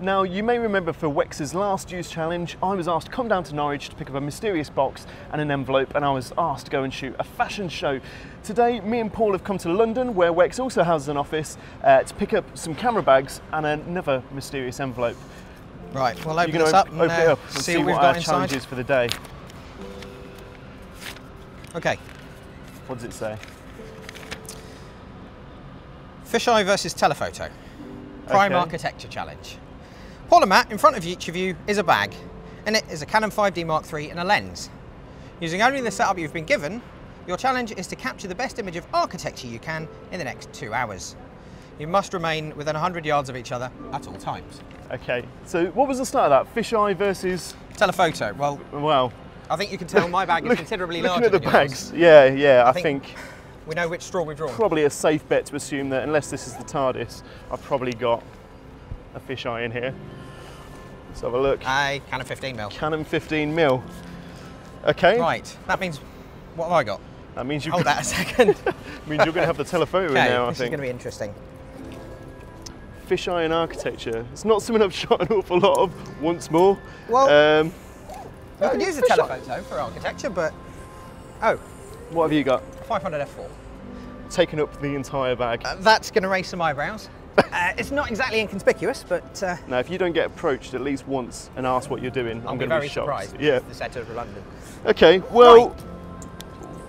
Now, you may remember for Wex's last use challenge, I was asked to come down to Norwich to pick up a mysterious box and an envelope, and I was asked to go and shoot a fashion show. Today, me and Paul have come to London, where Wex also has an office, to pick up some camera bags and another mysterious envelope. Right, we'll open this up and see what we've got inside. Challenge is for the day. Okay. What does it say? Fisheye versus Telephoto. Prime Architecture Challenge. Paul and Matt, in front of each of you is a bag. In it is a Canon 5D Mark III and a lens. Using only the setup you've been given, your challenge is to capture the best image of architecture you can in the next 2 hours. You must remain within 100 yards of each other at all times. Okay, so what was the start of that? Fisheye versus? Telephoto. Well, I think you can tell my bag is considerably larger than yours. Looking at the bags, yeah, I think we know which straw we've drawn. Probably a safe bet to assume that unless this is the TARDIS, I've probably got a fisheye in here. Let's have a look. Canon 15mm. Canon 15mm. Okay. Right, that means, what have I got? That means you've hold that a second. means you're going to have the telephoto in now, I think. This is going to be interesting. Fisheye and architecture. It's not something I've shot an awful lot of, once more. Well, you could use a telephoto for architecture, but... Oh. What have you got? 500 f4. Taken up the entire bag. That's going to raise some eyebrows. It's not exactly inconspicuous, but... Now, if you don't get approached at least once and asked what you're doing, I'm going to be shocked. Very surprised. Yeah. The centre of London. Okay, well,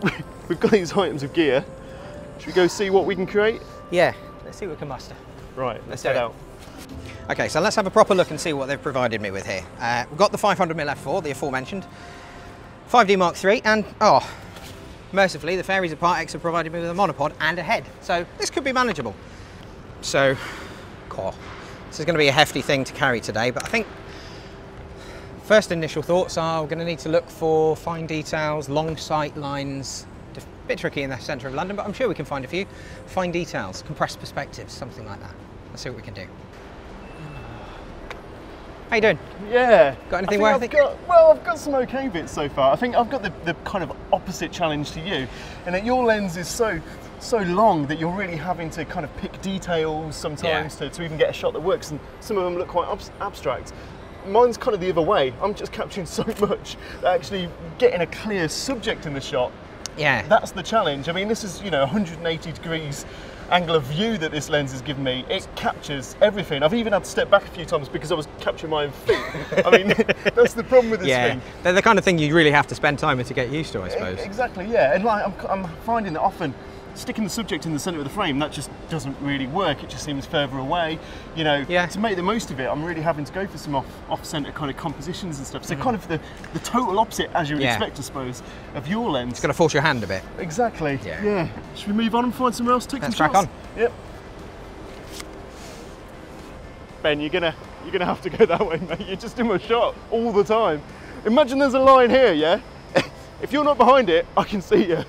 right. We've got these items of gear. Should we go see what we can create? Yeah, let's see what we can muster. Right, let's head out. Okay, so let's have a proper look and see what they've provided me with here. We've got the 500mm f4, the aforementioned, 5D Mark III, and, mercifully, the fairies at Part X have provided me with a monopod and a head. So this could be manageable. So, this is going to be a hefty thing to carry today, but I think first initial thoughts are we're going to need to look for fine details, long sight lines. A bit tricky in the centre of London, but I'm sure we can find a few. Fine details, compressed perspectives, something like that. Let's see what we can do. How you doing? Yeah. Got anything worth it? Well, I've got some okay bits so far. I think I've got the kind of opposite challenge to you, in that your lens is so long that you're really having to kind of pick details sometimes to even get a shot that works, and some of them look quite abstract. Mine's kind of the other way. I'm just capturing so much that actually getting a clear subject in the shot, that's the challenge. I mean, this is, 180 degrees angle of view that this lens has given me. It captures everything. I've even had to step back a few times because I was capturing my own feet. I mean, that's the problem with this thing. They're the kind of thing you really have to spend time with to get used to, I suppose. Exactly, yeah. And like, I'm finding that often sticking the subject in the centre of the frame, that just doesn't really work. It just seems further away. To make the most of it, I'm really having to go for some off-centre kind of compositions and stuff. So kind of the total opposite, as you would expect, I suppose, of your lens. It's going to force your hand a bit. Exactly. Yeah. Should we move on and find somewhere else to take some shots? Let's crack on. Yep. Ben, you're gonna have to go that way, mate. You're just in my shot all the time. Imagine there's a line here, yeah? If you're not behind it, I can see you.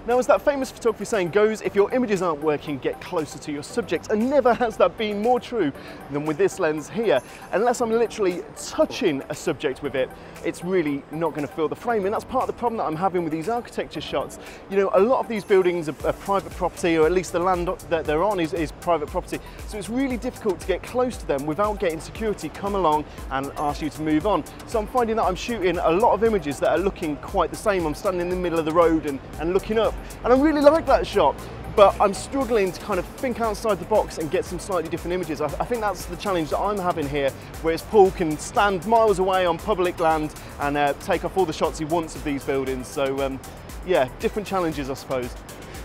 Now, as that famous photography saying goes, if your images aren't working, get closer to your subject. And never has that been more true than with this lens here. Unless I'm literally touching a subject with it, it's really not going to fill the frame. And that's part of the problem that I'm having with these architecture shots. A lot of these buildings are private property, or at least the land that they're on is private property. So it's really difficult to get close to them without getting security come along and ask you to move on. So I'm finding that I'm shooting a lot of images that are looking quite the same. I'm standing in the middle of the road and looking up. And I really like that shot, but I'm struggling to kind of think outside the box and get some slightly different images. I think that's the challenge that I'm having here, whereas Paul can stand miles away on public land and take off all the shots he wants of these buildings. So yeah, different challenges, I suppose.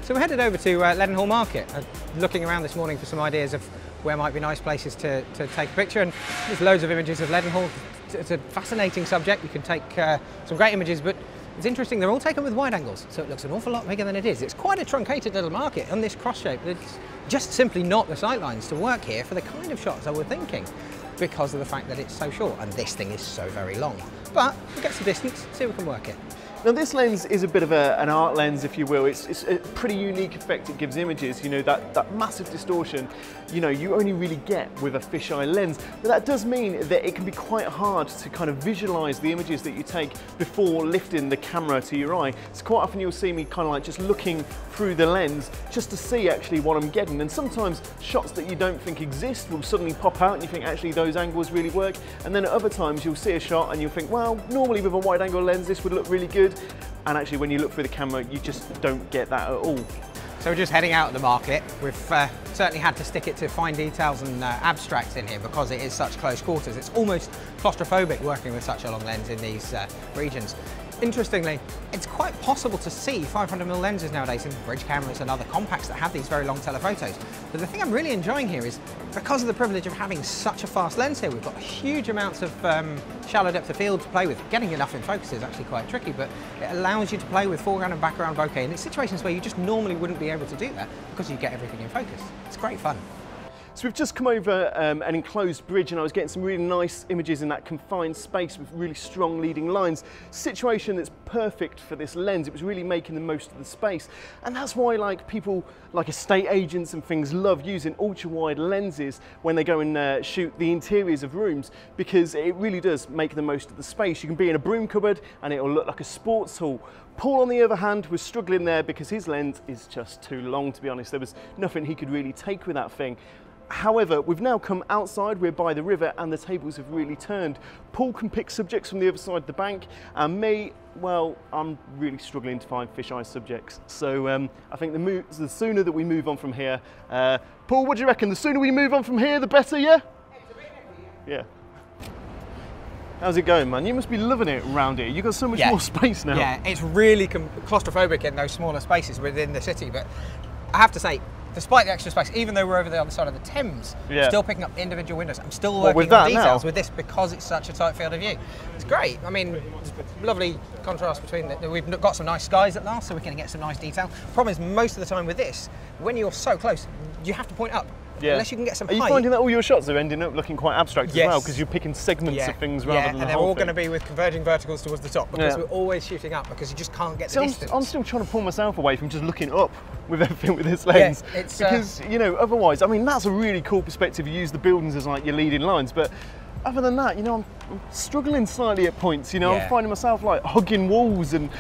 So we're headed over to Leadenhall Market, looking around this morning for some ideas of where might be nice places to take a picture, and there's loads of images of Leadenhall. It's a fascinating subject. You can take some great images, but it's interesting, they're all taken with wide angles, so it looks an awful lot bigger than it is. It's quite a truncated little market on this cross shape. It's just simply not the sight lines to work here for the kind of shots I was thinking, because of the fact that it's so short, and this thing is so very long. But we'll get some distance, see if we can work it. Now this lens is a bit of an art lens, if you will. It's a pretty unique effect it gives images. You know, that massive distortion, you know, you only really get with a fisheye lens. But that does mean that it can be quite hard to kind of visualize the images that you take before lifting the camera to your eye. So quite often you'll see me kind of like just looking through the lens just to see actually what I'm getting. And sometimes shots that you don't think exist will suddenly pop out and you think actually those angles really work. And then at other times you'll see a shot and you'll think, well, normally with a wide angle lens this would look really good. And actually when you look through the camera you just don't get that at all. So we're just heading out of the market. We've certainly had to stick it to fine details and abstracts in here because it is such close quarters. It's almost claustrophobic working with such a long lens in these regions. Interestingly, it's quite possible to see 500mm lenses nowadays in bridge cameras and other compacts that have these very long telephotos. But the thing I'm really enjoying here is because of the privilege of having such a fast lens here, we've got huge amounts of shallow depth of field to play with. Getting enough in focus is actually quite tricky, but it allows you to play with foreground and background bokeh in situations where you just normally wouldn't be able to do that because you get everything in focus. It's great fun. So we've just come over an enclosed bridge and I was getting some really nice images in that confined space with really strong leading lines. Situation that's perfect for this lens. It was really making the most of the space. And that's why like people like estate agents and things love using ultra wide lenses when they go and shoot the interiors of rooms, because it really does make the most of the space. You can be in a broom cupboard and it'll look like a sports hall. Paul, on the other hand, was struggling there because his lens is just too long, to be honest. There was nothing he could really take with that thing. However, we've now come outside, we're by the river and the tables have really turned. Paul can pick subjects from the other side of the bank, and me, well, I'm really struggling to find fisheye subjects. So I think the sooner that we move on from here, Paul, what do you reckon? The sooner we move on from here, the better, yeah? Yeah. How's it going, man? You must be loving it around here. You've got so much more space now. Yeah, it's really claustrophobic in those smaller spaces within the city, but I have to say, despite the extra space, even though we're over the other side of the Thames, still picking up individual windows. I'm still working on details with this because it's such a tight field of view. It's great. I mean, it's a lovely contrast between we've got some nice skies at last, so we're going to get some nice detail. Problem is, most of the time with this, when you're so close, you have to point up. Yeah. Unless you can get some height. Are you finding that all your shots are ending up looking quite abstract as well, because you're picking segments of things rather than the whole thing? And they're all going to be with converging verticals towards the top because we're always shooting up because you just can't get the distance. I'm still trying to pull myself away from just looking up with everything with this lens, because you know, otherwise, I mean, that's a really cool perspective. You use the buildings as like your leading lines, but other than that, you know, I'm struggling slightly at points. You know, I'm finding myself like hugging walls and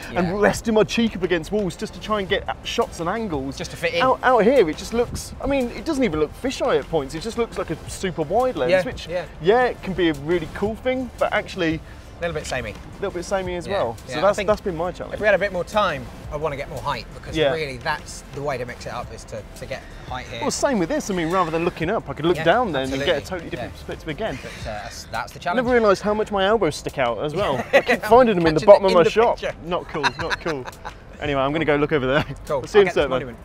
resting my cheek up against walls just to try and get shots and angles. Just to fit in. Out here, it just looks, I mean, it doesn't even look fisheye at points. It just looks like a super wide lens, which, it can be a really cool thing, but actually, a little bit samey. A little bit samey as well. So that's been my challenge. If we had a bit more time, I want to get more height, because really that's the way to mix it up, is to get height here. Well, same with this. I mean, rather than looking up, I could look down then and get a totally different perspective again. But, that's the challenge. I never realised how much my elbows stick out as well. I keep finding them in the bottom of my shot. Not cool, not cool. Anyway, I'm going to go look over there. Cool. I'll see you in a second.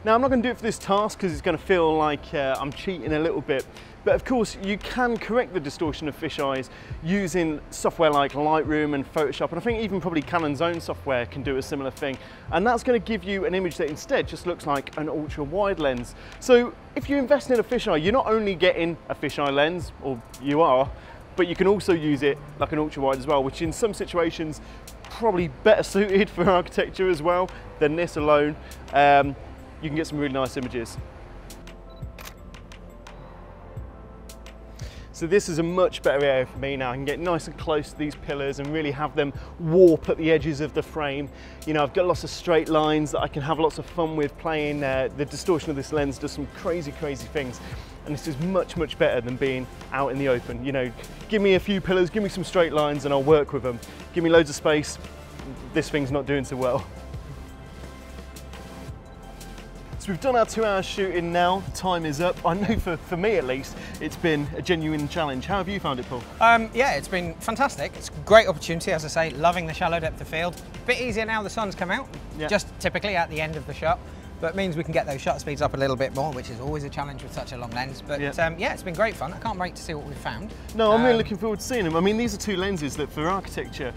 Now, I'm not going to do it for this task because it's going to feel like I'm cheating a little bit. But of course, you can correct the distortion of fisheyes using software like Lightroom and Photoshop, and I think even probably Canon's own software can do a similar thing. And that's going to give you an image that instead just looks like an ultra wide lens. So if you invest in a fisheye, you're not only getting a fisheye lens, or you are, but you can also use it like an ultra wide as well, which in some situations probably better suited for architecture as well than this alone. You can get some really nice images. So this is a much better area for me now. I can get nice and close to these pillars and really have them warp at the edges of the frame. You know, I've got lots of straight lines that I can have lots of fun with playing. The distortion of this lens does some crazy, crazy things. And this is much, much better than being out in the open. You know, give me a few pillars, give me some straight lines and I'll work with them. Give me loads of space, this thing's not doing so well. So we've done our 2 hours shooting now, the time is up. I know for me at least, it's been a genuine challenge. How have you found it, Paul? Yeah, it's been fantastic. It's a great opportunity, as I say, loving the shallow depth of field. A bit easier now the sun's come out, just typically at the end of the shot. But it means we can get those shutter speeds up a little bit more, which is always a challenge with such a long lens. But yeah, it's been great fun. I can't wait to see what we've found. No, I'm really looking forward to seeing them. I mean, these are 2 lenses that for architecture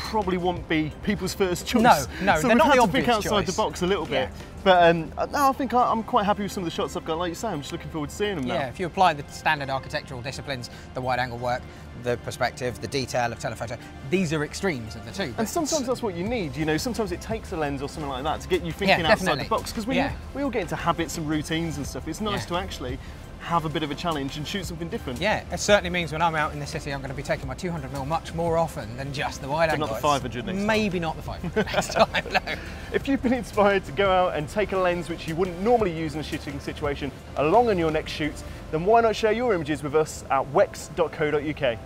probably won't be people's first choice. No, so they're not the to obvious think outside choice. the box a little bit. Yeah. But no, I think I'm quite happy with some of the shots I've got. Like you say, I'm just looking forward to seeing them now. Yeah, if you apply the standard architectural disciplines, the wide angle work, the perspective, the detail of telephoto, these are extremes of the two. And sometimes that's what you need, you know, sometimes it takes a lens or something like that to get you thinking outside the box, because we all get into habits and routines and stuff. It's nice to actually have a bit of a challenge and shoot something different. Yeah, it certainly means when I'm out in the city, I'm going to be taking my 200mm much more often than just the wide angle. But not the 500 next time. Maybe not the 500 next time, no. If you've been inspired to go out and take a lens which you wouldn't normally use in a shooting situation along on your next shoot, then why not share your images with us at wex.co.uk.